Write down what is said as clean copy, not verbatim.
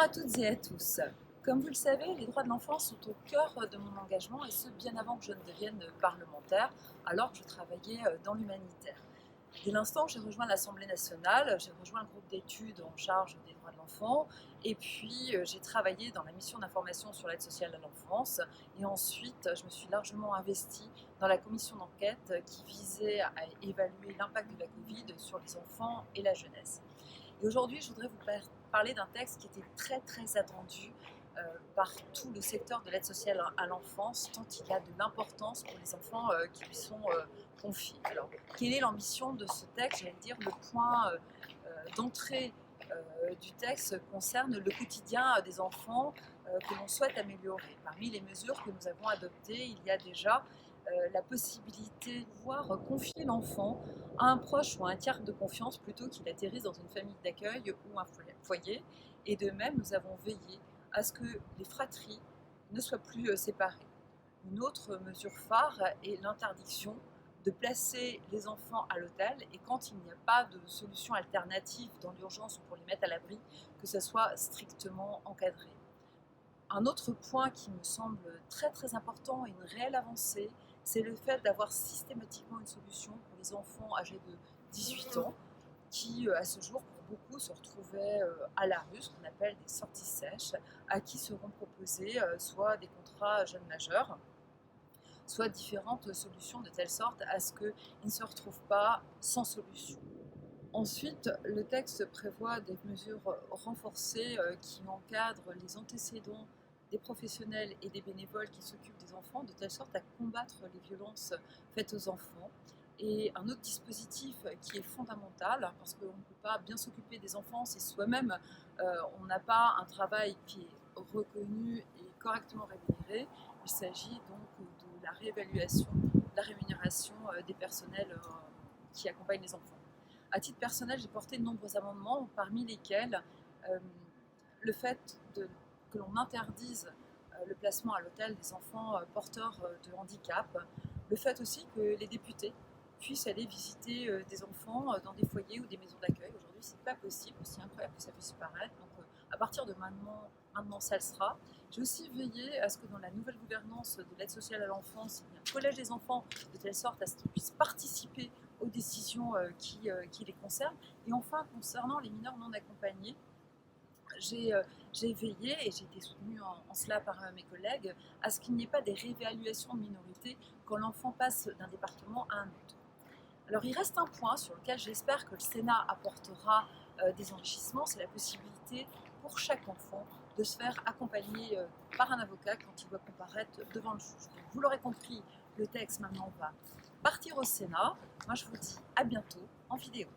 Bonjour à toutes et à tous. Comme vous le savez, les droits de l'enfant sont au cœur de mon engagement et ce bien avant que je ne devienne parlementaire, alors que je travaillais dans l'humanitaire. Dès l'instant où j'ai rejoint l'Assemblée nationale, j'ai rejoint le groupe d'études en charge des droits de l'enfant et puis j'ai travaillé dans la mission d'information sur l'aide sociale à l'enfance et ensuite je me suis largement investie dans la commission d'enquête qui visait à évaluer l'impact de la Covid sur les enfants et la jeunesse. Et aujourd'hui, je voudrais vous parler d'un texte qui était très attendu par tout le secteur de l'aide sociale à l'enfance, tant il y a de l'importance pour les enfants qui lui sont confiés. Alors, quelle est l'ambition de ce texte? J'allais dire le point d'entrée du texte concerne le quotidien des enfants que l'on souhaite améliorer. Parmi les mesures que nous avons adoptées, il y a déjà la possibilité de pouvoir confier l'enfant à un proche ou à un tiers de confiance plutôt qu'il atterrisse dans une famille d'accueil ou un foyer. Et de même, nous avons veillé à ce que les fratries ne soient plus séparées. Une autre mesure phare est l'interdiction de placer les enfants à l'hôtel et quand il n'y a pas de solution alternative dans l'urgence ou pour les mettre à l'abri, que ça soit strictement encadré. Un autre point qui me semble très important et une réelle avancée, c'est le fait d'avoir systématiquement une solution pour les enfants âgés de 18 ans qui, à ce jour, pour beaucoup, se retrouvaient à la rue, ce qu'on appelle des sorties sèches, à qui seront proposés soit des contrats jeunes majeurs, soit différentes solutions de telle sorte à ce qu'ils ne se retrouvent pas sans solution. Ensuite, le texte prévoit des mesures renforcées qui encadrent les antécédents des professionnels et des bénévoles qui s'occupent des enfants, de telle sorte à combattre les violences faites aux enfants. Et un autre dispositif qui est fondamental, parce qu'on ne peut pas bien s'occuper des enfants si soi-même on n'a pas un travail qui est reconnu et correctement rémunéré, il s'agit donc de la réévaluation, de la rémunération des personnels qui accompagnent les enfants. À titre personnel, j'ai porté de nombreux amendements, parmi lesquels le fait que l'on interdise le placement à l'hôtel des enfants porteurs de handicap, le fait aussi que les députés puissent aller visiter des enfants dans des foyers ou des maisons d'accueil. Aujourd'hui, ce n'est pas possible, aussi incroyable que ça puisse paraître. Donc, à partir de maintenant, ça le sera. J'ai aussi veillé à ce que dans la nouvelle gouvernance de l'aide sociale à l'enfance, il y ait un collège des enfants, de telle sorte à ce qu'ils puissent participer aux décisions qui les concernent. Et enfin, concernant les mineurs non accompagnés, j'ai veillé, et j'ai été soutenue en cela par mes collègues, à ce qu'il n'y ait pas des réévaluations de minorité quand l'enfant passe d'un département à un autre. Alors il reste un point sur lequel j'espère que le Sénat apportera des enrichissements, c'est la possibilité pour chaque enfant de se faire accompagner par un avocat quand il doit comparaître devant le juge. Donc, vous l'aurez compris, le texte maintenant va partir au Sénat. Moi je vous dis à bientôt en vidéo.